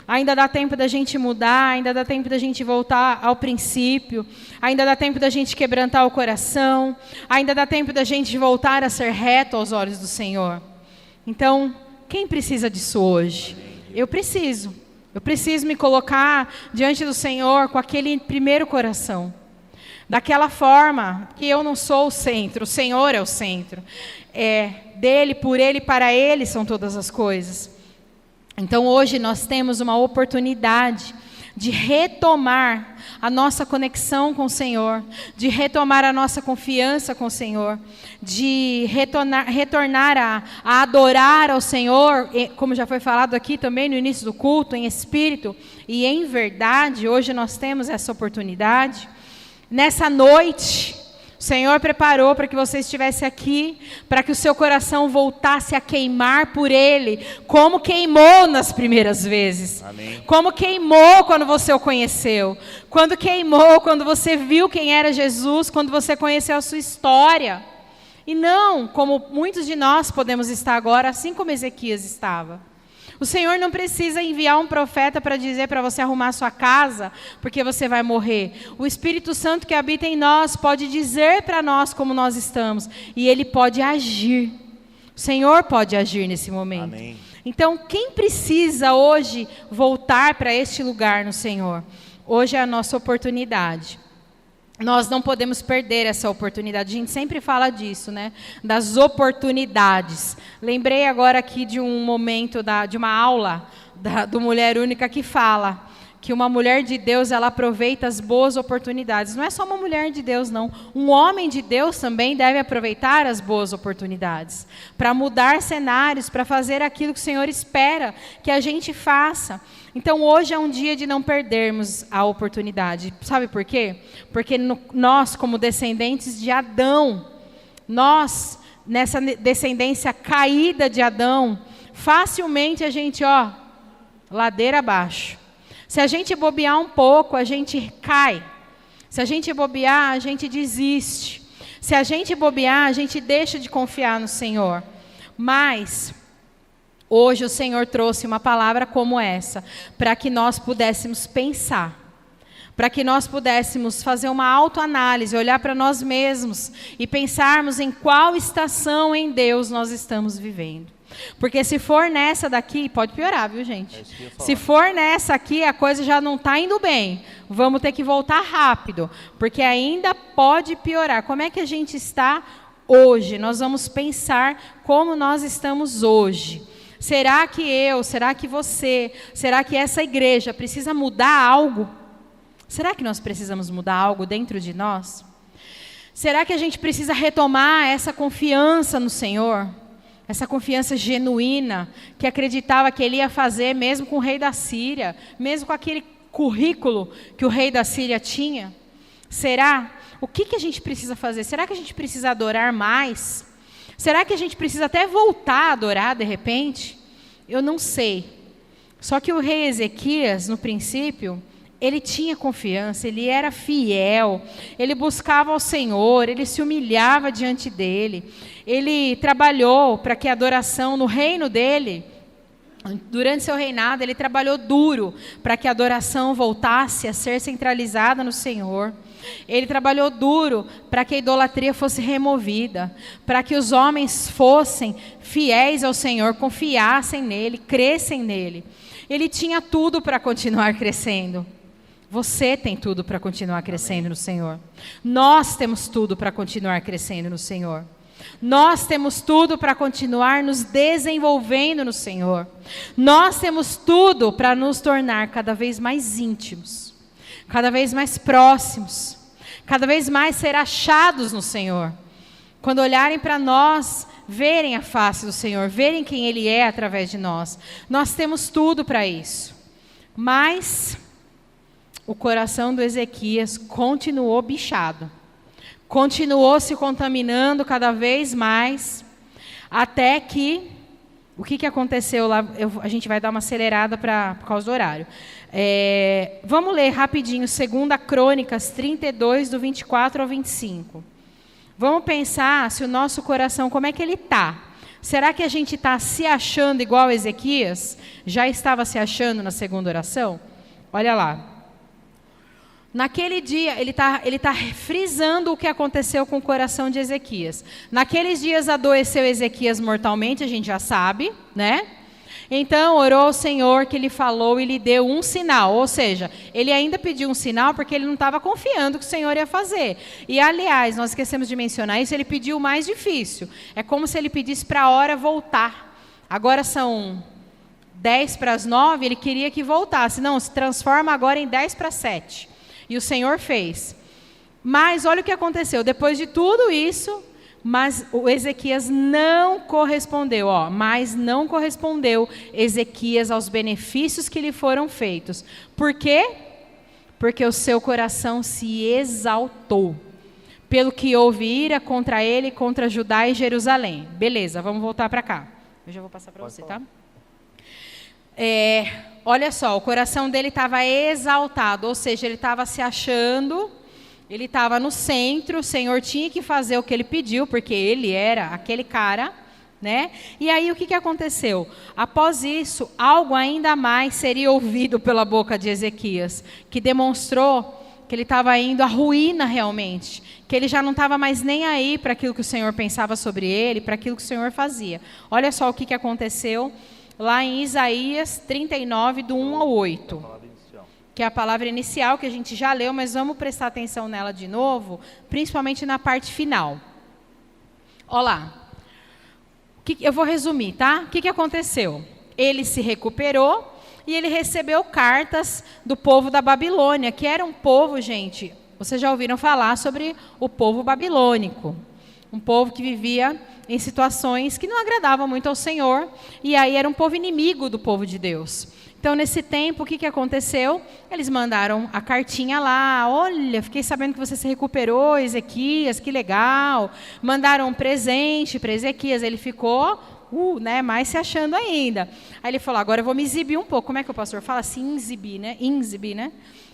Ainda dá tempo da gente mudar, ainda dá tempo da gente voltar ao princípio, ainda dá tempo da gente quebrantar o coração, ainda dá tempo da gente voltar a ser reto aos olhos do Senhor. Então, quem precisa disso hoje? Eu preciso me colocar diante do Senhor com aquele primeiro coração. Daquela forma que eu não sou o centro, o Senhor é o centro. Dele, por Ele, para Ele são todas as coisas. Então hoje nós temos uma oportunidade de retomar a nossa conexão com o Senhor, de retomar a nossa confiança com o Senhor, de retornar a adorar ao Senhor, como já foi falado aqui também no início do culto, em espírito e em verdade. Hoje nós temos essa oportunidade. Nessa noite, o Senhor preparou para que você estivesse aqui, para que o seu coração voltasse a queimar por Ele, como queimou nas primeiras vezes. Amém. Como queimou quando você o conheceu. Quando queimou, quando você viu quem era Jesus, quando você conheceu a sua história. E não como muitos de nós podemos estar agora, assim como Ezequias estava. O Senhor não precisa enviar um profeta para dizer para você arrumar a sua casa, porque você vai morrer. O Espírito Santo que habita em nós pode dizer para nós como nós estamos, e Ele pode agir. O Senhor pode agir nesse momento. Amém. Então, quem precisa hoje voltar para este lugar no Senhor? Hoje é a nossa oportunidade. Nós não podemos perder essa oportunidade. A gente sempre fala disso, né? Das oportunidades. Lembrei agora aqui de um momento, de uma aula do Mulher Única que fala que uma mulher de Deus, ela aproveita as boas oportunidades. Não é só uma mulher de Deus, não. Um homem de Deus também deve aproveitar as boas oportunidades para mudar cenários, para fazer aquilo que o Senhor espera que a gente faça. Então, hoje é um dia de não perdermos a oportunidade. Sabe por quê? Porque nós, como descendentes de Adão, nós, nessa descendência caída de Adão, facilmente a gente, ladeira abaixo. Se a gente bobear um pouco, a gente cai. Se a gente bobear, a gente desiste. Se a gente bobear, a gente deixa de confiar no Senhor. Mas hoje o Senhor trouxe uma palavra como essa, para que nós pudéssemos pensar, para que nós pudéssemos fazer uma autoanálise, olhar para nós mesmos e pensarmos em qual estação em Deus nós estamos vivendo. Porque se for nessa daqui, pode piorar, viu, gente? Se for nessa aqui, a coisa já não está indo bem. Vamos ter que voltar rápido, porque ainda pode piorar. Como é que a gente está hoje? Nós vamos pensar como nós estamos hoje. Será que será que você, será que essa igreja precisa mudar algo? Será que nós precisamos mudar algo dentro de nós? Será que a gente precisa retomar essa confiança no Senhor? Essa confiança genuína, que acreditava que Ele ia fazer mesmo com o rei da Síria, mesmo com aquele currículo que o rei da Síria tinha? Será? O que a gente precisa fazer? Será que a gente precisa adorar mais? Será que a gente precisa até voltar a adorar de repente? Eu não sei. Só que o rei Ezequias, no princípio, ele tinha confiança, ele era fiel, ele buscava ao Senhor, ele se humilhava diante dele. Ele trabalhou para que a adoração no reino dele, durante seu reinado, ele trabalhou duro para que a adoração voltasse a ser centralizada no Senhor. Ele trabalhou duro para que a idolatria fosse removida, para que os homens fossem fiéis ao Senhor, confiassem nele, crescem nele. Ele tinha tudo para continuar crescendo. Você tem tudo para continuar crescendo no Senhor. Nós temos tudo para continuar crescendo no Senhor. Nós temos tudo para continuar nos desenvolvendo no Senhor. Nós temos tudo para nos tornar cada vez mais íntimos, cada vez mais próximos, cada vez mais ser achados no Senhor. Quando olharem para nós, verem a face do Senhor, verem quem Ele é através de nós. Nós temos tudo para isso. Mas o coração do Ezequias continuou bichado. Continuou se contaminando cada vez mais, até que, o que aconteceu lá, a gente vai dar uma acelerada por causa do horário. Vamos ler rapidinho, 2 Crônicas 32, do 24 ao 25. Vamos pensar se o nosso coração, como é que ele está? Será que a gente está se achando igual a Ezequias? Já estava se achando na segunda oração? Olha lá. Naquele dia, ele tá frisando o que aconteceu com o coração de Ezequias. Naqueles dias adoeceu Ezequias mortalmente, a gente já sabe, né? Então, orou ao Senhor, que lhe falou e lhe deu um sinal. Ou seja, ele ainda pediu um sinal porque ele não estava confiando que o Senhor ia fazer. E, aliás, nós esquecemos de mencionar isso, ele pediu o mais difícil. É como se ele pedisse para a hora voltar. Agora são 10:50, ele queria que voltasse. Não, se transforma agora em 10:07. E o Senhor fez. Mas olha o que aconteceu. Depois de tudo isso, mas o Ezequias não correspondeu. Mas não correspondeu Ezequias aos benefícios que lhe foram feitos. Por quê? Porque o seu coração se exaltou. Pelo que houve ira contra ele, contra Judá e Jerusalém. Beleza, vamos voltar para cá. Eu já vou passar para você, tá? Olha só, o coração dele estava exaltado, ou seja, ele estava se achando, ele estava no centro, o Senhor tinha que fazer o que ele pediu, porque ele era aquele cara, né? E aí o que aconteceu? Após isso, algo ainda mais seria ouvido pela boca de Ezequias, que demonstrou que ele estava indo à ruína realmente, que ele já não estava mais nem aí para aquilo que o Senhor pensava sobre ele, para aquilo que o Senhor fazia. Olha só o que aconteceu lá em Isaías 39, do 1 ao 8, que é a palavra inicial, que a gente já leu, mas vamos prestar atenção nela de novo, principalmente na parte final. Olha lá, eu vou resumir, tá? O que aconteceu? Ele se recuperou e ele recebeu cartas do povo da Babilônia, que era um povo, gente, vocês já ouviram falar sobre o povo babilônico, um povo que vivia em situações que não agradavam muito ao Senhor, e aí era um povo inimigo do povo de Deus. Então, nesse tempo, o que aconteceu? Eles mandaram a cartinha lá, olha, fiquei sabendo que você se recuperou, Ezequias, que legal. Mandaram um presente para Ezequias, ele ficou, mais se achando ainda. Aí ele falou, agora eu vou me exibir um pouco. Como é que o pastor fala? Assim, exibir, né? Exibir, né?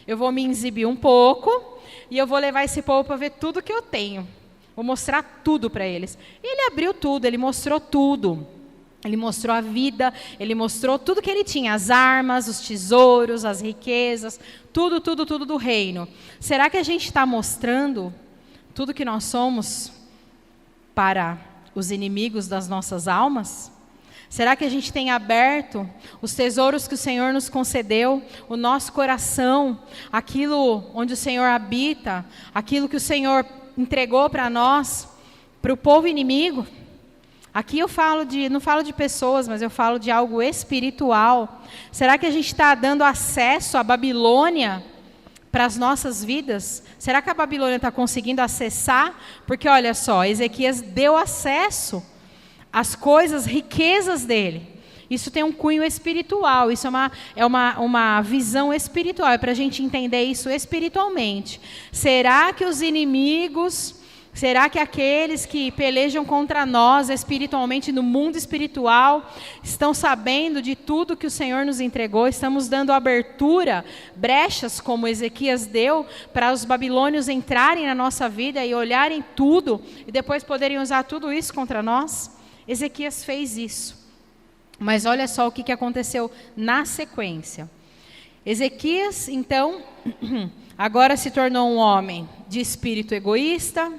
Eu vou me exibir um pouco, e eu vou levar esse povo para ver tudo que eu tenho. Vou mostrar tudo para eles. E ele abriu tudo, ele mostrou tudo. Ele mostrou a vida, ele mostrou tudo que ele tinha, as armas, os tesouros, as riquezas, tudo do reino. Será que a gente está mostrando tudo que nós somos para os inimigos das nossas almas? Será que a gente tem aberto os tesouros que o Senhor nos concedeu, o nosso coração, aquilo onde o Senhor habita, aquilo que o Senhor entregou para nós, para o povo inimigo? Aqui eu não falo de pessoas, mas eu falo de algo espiritual. Será que a gente está dando acesso à Babilônia para as nossas vidas? Será que a Babilônia está conseguindo acessar? Porque olha só, Ezequias deu acesso às coisas, riquezas dele. Isso tem um cunho espiritual, isso é uma visão espiritual, é para a gente entender isso espiritualmente. Será que os inimigos, será que aqueles que pelejam contra nós espiritualmente, no mundo espiritual, estão sabendo de tudo que o Senhor nos entregou? Estamos dando abertura, brechas como Ezequias deu, para os babilônios entrarem na nossa vida e olharem tudo, e depois poderem usar tudo isso contra nós? Ezequias fez isso. Mas olha só o que aconteceu na sequência. Ezequias, então, agora se tornou um homem de espírito egoísta,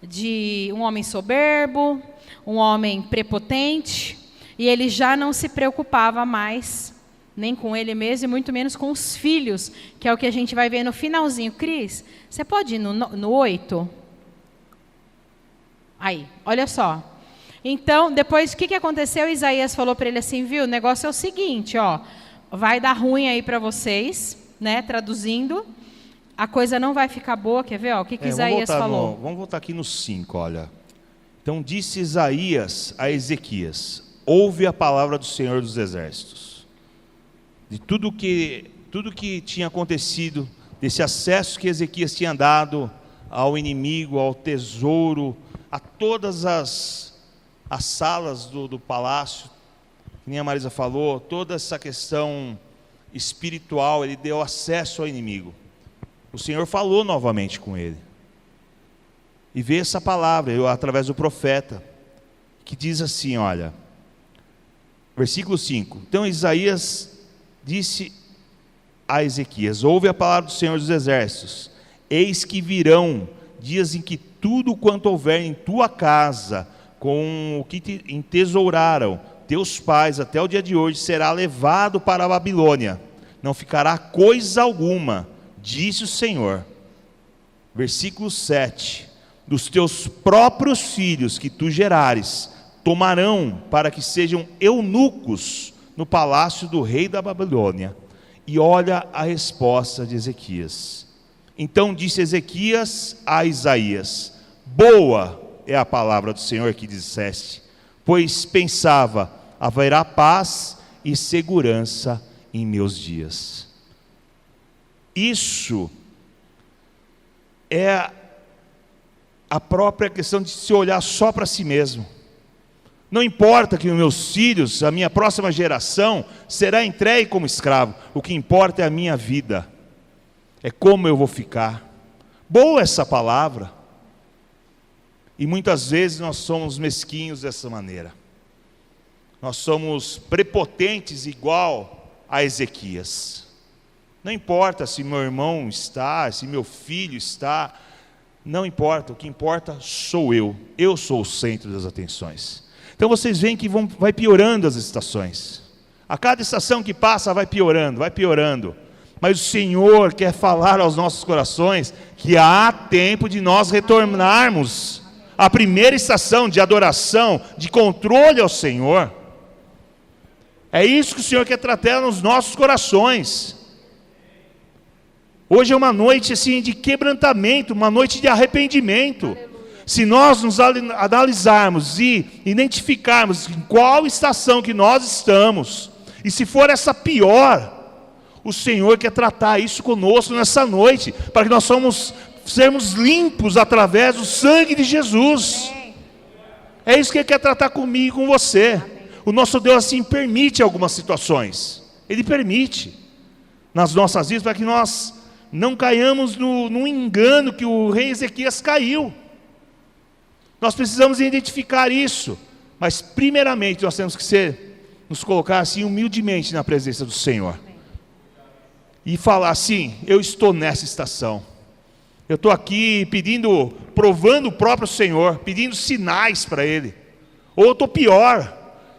de um homem soberbo, um homem prepotente, e ele já não se preocupava mais, nem com ele mesmo, e muito menos com os filhos, que é o que a gente vai ver no finalzinho. Cris, você pode ir no 8? Aí, olha só. Então, depois, o que aconteceu? Isaías falou para ele assim, viu, o negócio é o seguinte, vai dar ruim aí para vocês, né, traduzindo, a coisa não vai ficar boa, quer ver? O que Isaías falou? Vamos voltar aqui no 5, olha. Então, disse Isaías a Ezequias, ouve a palavra do Senhor dos Exércitos. De tudo que tinha acontecido, desse acesso que Ezequias tinha dado ao inimigo, ao tesouro, a todas as salas do palácio, que nem a Marisa falou, toda essa questão espiritual, ele deu acesso ao inimigo. O Senhor falou novamente com ele. E veio essa palavra, através do profeta, que diz assim, olha, versículo 5. Então Isaías disse a Ezequias: ouve a palavra do Senhor dos Exércitos, eis que virão dias em que tudo quanto houver em tua casa, com o que te entesouraram teus pais até o dia de hoje, será levado para a Babilônia, não ficará coisa alguma, disse o Senhor. Versículo 7, dos teus próprios filhos que tu gerares, tomarão para que sejam eunucos no palácio do rei da Babilônia. E olha a resposta de Ezequias. Então disse Ezequias a Isaías: boa é a palavra do Senhor que disseste, pois pensava, haverá paz e segurança em meus dias. Isso é a própria questão de se olhar só para si mesmo. Não importa que os meus filhos, a minha próxima geração, será entregue como escravo. O que importa é a minha vida. É como eu vou ficar. Boa essa palavra. E muitas vezes nós somos mesquinhos dessa maneira. Nós somos prepotentes igual a Ezequias. Não importa se meu irmão está, se meu filho está. Não importa. O que importa sou eu. Eu sou o centro das atenções. Então vocês veem que vai piorando as estações. A cada estação que passa vai piorando, vai piorando. Mas o Senhor quer falar aos nossos corações que há tempo de nós retornarmos à primeira estação de adoração, de controle ao Senhor. É isso que o Senhor quer tratar nos nossos corações. Hoje é uma noite assim de quebrantamento, uma noite de arrependimento. Se nós nos analisarmos e identificarmos em qual estação que nós estamos, e se for essa pior, o Senhor quer tratar isso conosco nessa noite, para que nós sermos limpos através do sangue de Jesus. É isso que Ele quer tratar comigo e com você. O nosso Deus assim permite algumas situações. Ele permite nas nossas vidas, para que nós não caiamos no engano que o rei Ezequias caiu. Nós precisamos identificar isso, mas primeiramente nós temos que nos colocar assim humildemente na presença do Senhor. E falar assim: eu estou nessa estação. Eu estou aqui provando o próprio Senhor, pedindo sinais para Ele. Ou eu estou pior,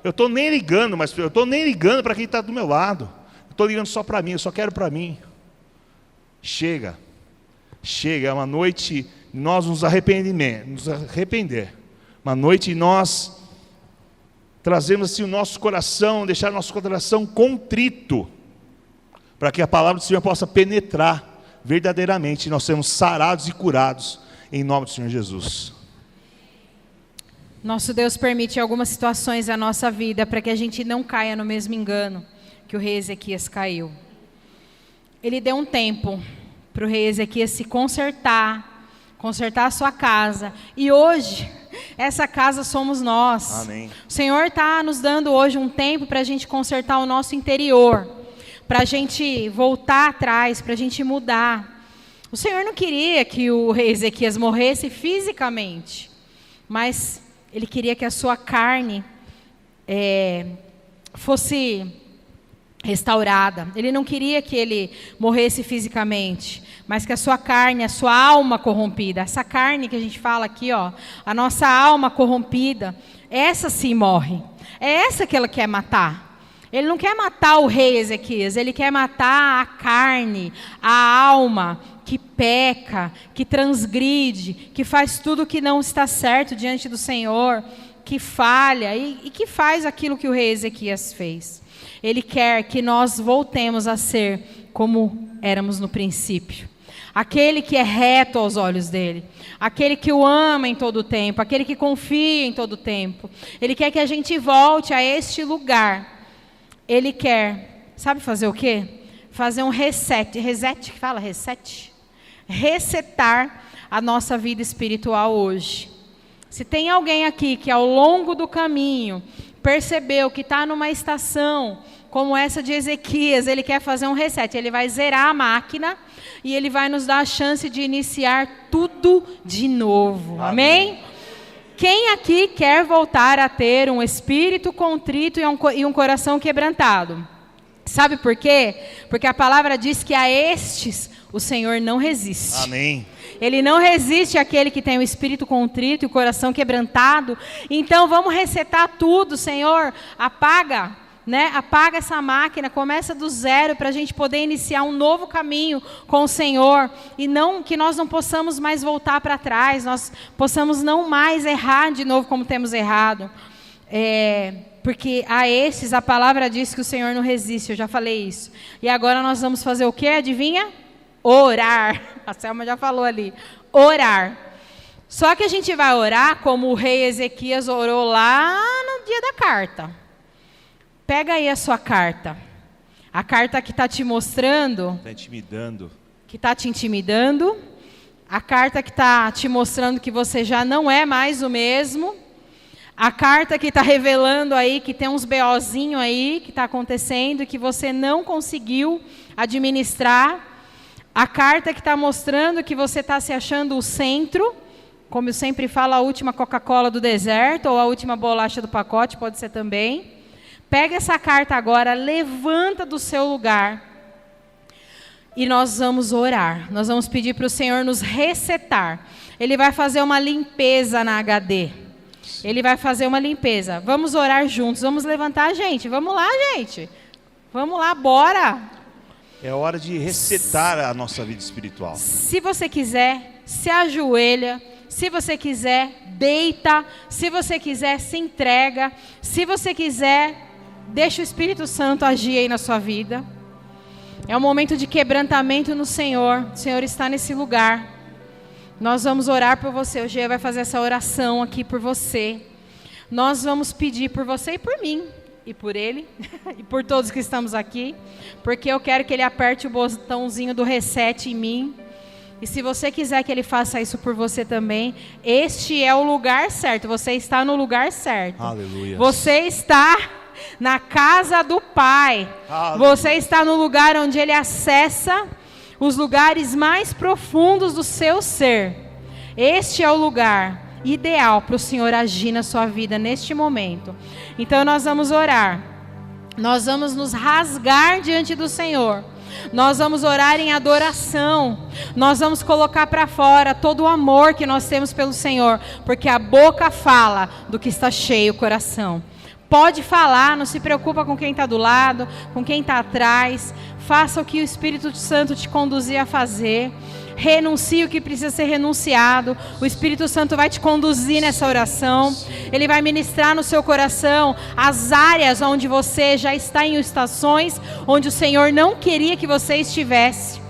eu estou nem ligando, mas eu estou nem ligando para quem está do meu lado. Eu estou ligando só para mim, eu só quero para mim. Chega, é uma noite de nós nos arrepender. Uma noite de nós trazemos assim o nosso coração, deixar nosso coração contrito, para que a palavra do Senhor possa penetrar verdadeiramente, e nós sermos sarados e curados, em nome do Senhor Jesus. Nosso Deus permite algumas situações na nossa vida, para que a gente não caia no mesmo engano que o rei Ezequias caiu. Ele deu um tempo para o rei Ezequias se consertar a sua casa, e hoje, essa casa somos nós. Amém. O Senhor está nos dando hoje um tempo para a gente consertar o nosso interior, para a gente voltar atrás, para a gente mudar. O Senhor não queria que o rei Ezequias morresse fisicamente, mas Ele queria que a sua carne fosse restaurada. Ele não queria que ele morresse fisicamente, mas que a sua carne, a sua alma corrompida, essa carne que a gente fala aqui, ó, a nossa alma corrompida, essa sim morre. É essa que Ele quer matar. Ele não quer matar o rei Ezequias, ele quer matar a carne, a alma que peca, que transgride, que faz tudo que não está certo diante do Senhor, que falha e que faz aquilo que o rei Ezequias fez. Ele quer que nós voltemos a ser como éramos no princípio. Aquele que é reto aos olhos dele. Aquele que o ama em todo o tempo. Aquele que confia em todo o tempo. Ele quer que a gente volte a este lugar. Ele quer, sabe fazer o quê? Fazer um reset. Reset, que fala reset? Resetar a nossa vida espiritual hoje. Se tem alguém aqui que ao longo do caminho percebeu que está numa estação como essa de Ezequias, ele quer fazer um reset, ele vai zerar a máquina e ele vai nos dar a chance de iniciar tudo de novo. Amém? Quem aqui quer voltar a ter um espírito contrito e um coração quebrantado? Sabe por quê? Porque a palavra diz que a estes o Senhor não resiste. Amém. Ele não resiste àquele que tem o espírito contrito e o coração quebrantado. Então vamos resetar tudo, Senhor. Apaga, né? Apaga essa máquina, começa do zero para a gente poder iniciar um novo caminho com o Senhor. E não que nós não possamos mais voltar para trás, nós possamos não mais errar de novo como temos errado. Porque a esses a palavra diz que o Senhor não resiste, eu já falei isso. E agora nós vamos fazer o quê? Adivinha? Orar. A Selma já falou ali. Orar. Só que a gente vai orar como o rei Ezequias orou lá no dia da carta. Pega aí a sua carta. A carta que está te mostrando. Está intimidando. Que está te intimidando. A carta que está te mostrando que você já não é mais o mesmo. A carta que está revelando aí que tem uns BOzinhos aí que está acontecendo e que você não conseguiu administrar. A carta que está mostrando que você está se achando o centro, como eu sempre falo, a última Coca-Cola do deserto ou a última bolacha do pacote, pode ser também. Pega essa carta agora, levanta do seu lugar e nós vamos orar. Nós vamos pedir para o Senhor nos resetar. Ele vai fazer uma limpeza na HD. Ele vai fazer uma limpeza. Vamos orar juntos, vamos levantar, gente. Vamos lá, gente. Vamos lá, bora. É hora de resetar a nossa vida espiritual. Se você quiser, se ajoelha. Se você quiser, deita. Se você quiser, se entrega. Se você quiser, deixa o Espírito Santo agir aí na sua vida. É um momento de quebrantamento no Senhor. O Senhor está nesse lugar. Nós vamos orar por você. O Gê vai fazer essa oração aqui por você. Nós vamos pedir por você e por mim. E por ele, e por todos que estamos aqui, porque eu quero que ele aperte o botãozinho do reset em mim, e se você quiser que ele faça isso por você também, este é o lugar certo, você está no lugar certo. Aleluia. Você está na casa do Pai, Aleluia. Você está no lugar onde ele acessa os lugares mais profundos do seu ser. Este é o lugar ideal para o Senhor agir na sua vida neste momento. Então nós vamos orar. Nós vamos nos rasgar diante do Senhor. Nós vamos orar em adoração. Nós vamos colocar para fora todo o amor que nós temos pelo Senhor, porque a boca fala do que está cheio o coração. Pode falar, não se preocupa com quem está do lado, com quem está atrás. Faça o que o Espírito Santo te conduzir a fazer. Renuncie o que precisa ser renunciado. O Espírito Santo vai te conduzir nessa oração. Ele vai ministrar no seu coração as áreas onde você já está em estações onde o Senhor não queria que você estivesse.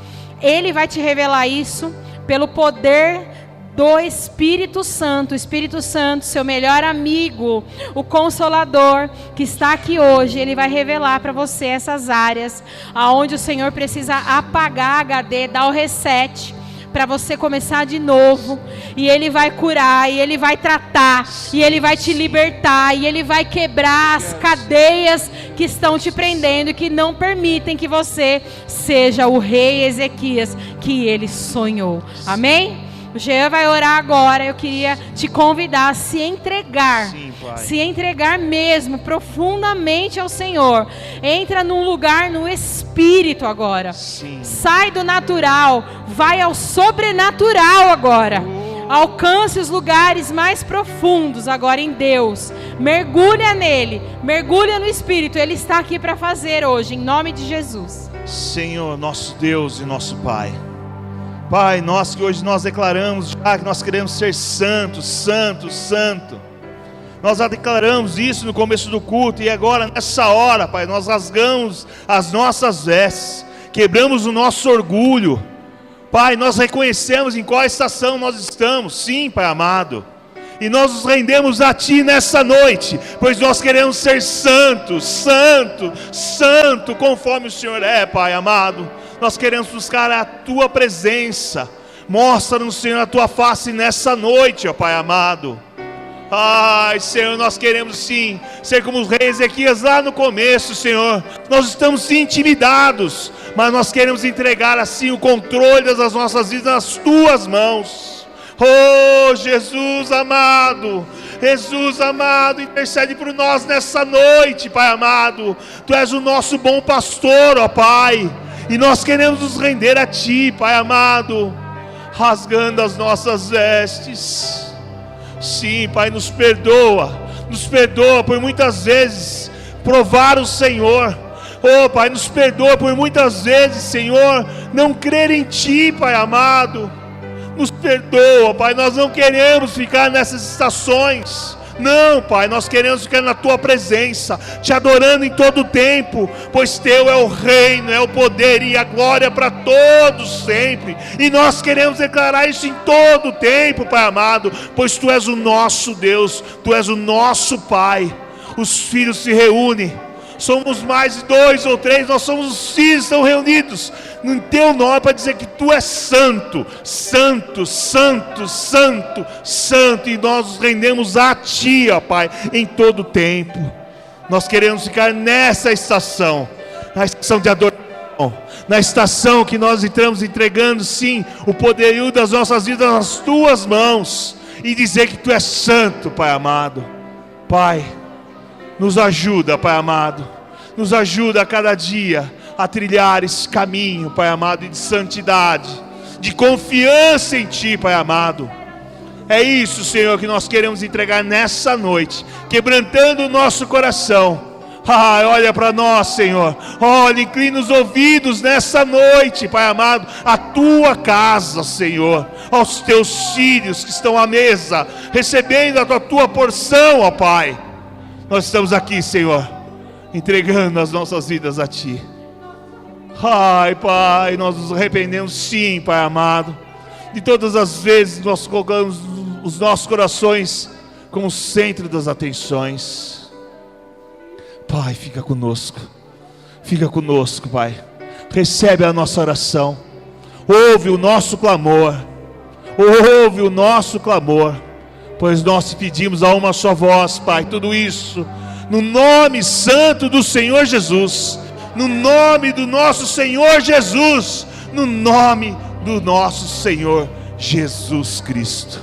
Ele vai te revelar isso pelo poder do Espírito Santo. O Espírito Santo, seu melhor amigo, o Consolador, que está aqui hoje, ele vai revelar para você essas áreas aonde o Senhor precisa apagar a HD, dar o reset, para você começar de novo. E ele vai curar, e ele vai tratar, e ele vai te libertar, e ele vai quebrar as cadeias que estão te prendendo e que não permitem que você seja o rei Ezequias que ele sonhou. Amém? O Jean vai orar agora. Eu queria te convidar a se entregar. Sim, Pai. Se entregar mesmo, profundamente ao Senhor. Entra num lugar no Espírito agora. Sim. Sai do natural, vai ao sobrenatural agora. Alcance os lugares mais profundos agora em Deus. Mergulha nele, mergulha no Espírito. Ele está aqui para fazer hoje, em nome de Jesus. Senhor, nosso Deus e nosso Pai. Pai, nós que hoje nós declaramos já que nós queremos ser santos, santo, santo. Nós já declaramos isso no começo do culto e agora nessa hora, Pai, nós rasgamos as nossas vestes, quebramos o nosso orgulho. Pai, nós reconhecemos em qual estação nós estamos, sim, Pai amado. E nós nos rendemos a Ti nessa noite, pois nós queremos ser santos, santo, santo, conforme o Senhor é, Pai amado. Nós queremos buscar a Tua presença. Mostra-nos, Senhor, a Tua face nessa noite, ó Pai amado. Ai, Senhor, nós queremos sim ser como os reis Ezequias lá no começo, Senhor. Nós estamos sim intimidados, mas nós queremos entregar assim o controle das nossas vidas nas Tuas mãos. Oh, Jesus amado, intercede por nós nessa noite, Pai amado. Tu és o nosso bom pastor, ó Pai, e nós queremos nos render a Ti, Pai amado, rasgando as nossas vestes. Sim, Pai, nos perdoa por muitas vezes provar o Senhor. Oh, Pai, nos perdoa por muitas vezes, Senhor, não crer em Ti, Pai amado. Nos perdoa, Pai, nós não queremos ficar nessas estações. Não, Pai, nós queremos ficar na Tua presença, Te adorando em todo o tempo, pois Teu é o reino, é o poder e a glória para todos sempre. E nós queremos declarar isso em todo o tempo, Pai amado, pois Tu és o nosso Deus, Tu és o nosso Pai. Os filhos se reúnem, somos mais de 2 ou 3, nós somos os filhos, estão reunidos no Teu nome para dizer que Tu és santo, santo, santo, santo, santo, e nós nos rendemos a Ti, ó Pai, em todo o tempo. Nós queremos ficar nessa estação, na estação de adoração, na estação que nós entramos entregando, sim, o poderio das nossas vidas nas Tuas mãos, e dizer que Tu és santo, Pai amado. Pai, nos ajuda, Pai amado, nos ajuda a cada dia a trilhar esse caminho, Pai amado, de santidade, de confiança em Ti, Pai amado. É isso, Senhor, que nós queremos entregar nessa noite, quebrantando o nosso coração. Olha para nós, Senhor, olha, inclina os ouvidos nessa noite, Pai amado, à Tua casa, Senhor, aos Teus filhos que estão à mesa, recebendo a Tua porção, ó Pai. Nós estamos aqui, Senhor, entregando as nossas vidas a Ti. Ai, Pai, nós nos arrependemos sim, Pai amado, de todas as vezes nós colocamos os nossos corações como o centro das atenções. Pai, fica conosco, Pai, recebe a nossa oração, ouve o nosso clamor, pois nós te pedimos a uma só voz, Pai, tudo isso no nome santo do Senhor Jesus, no nome do nosso Senhor Jesus, no nome do nosso Senhor Jesus Cristo.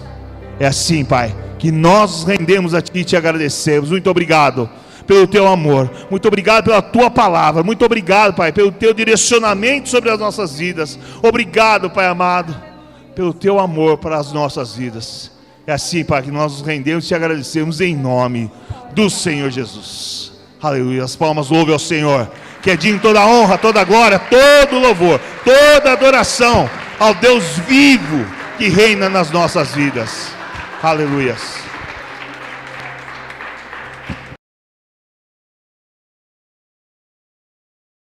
É assim, Pai, que nós rendemos a Ti e Te agradecemos. Muito obrigado pelo Teu amor, muito obrigado pela Tua palavra, muito obrigado, Pai, pelo Teu direcionamento sobre as nossas vidas. Obrigado, Pai amado, pelo Teu amor para as nossas vidas. É assim, Pai, que nós nos rendemos e Te agradecemos em nome do Senhor Jesus. Aleluia. As palmas louvem ao Senhor, que é digno toda honra, toda glória, todo louvor, toda adoração ao Deus vivo que reina nas nossas vidas. Aleluia.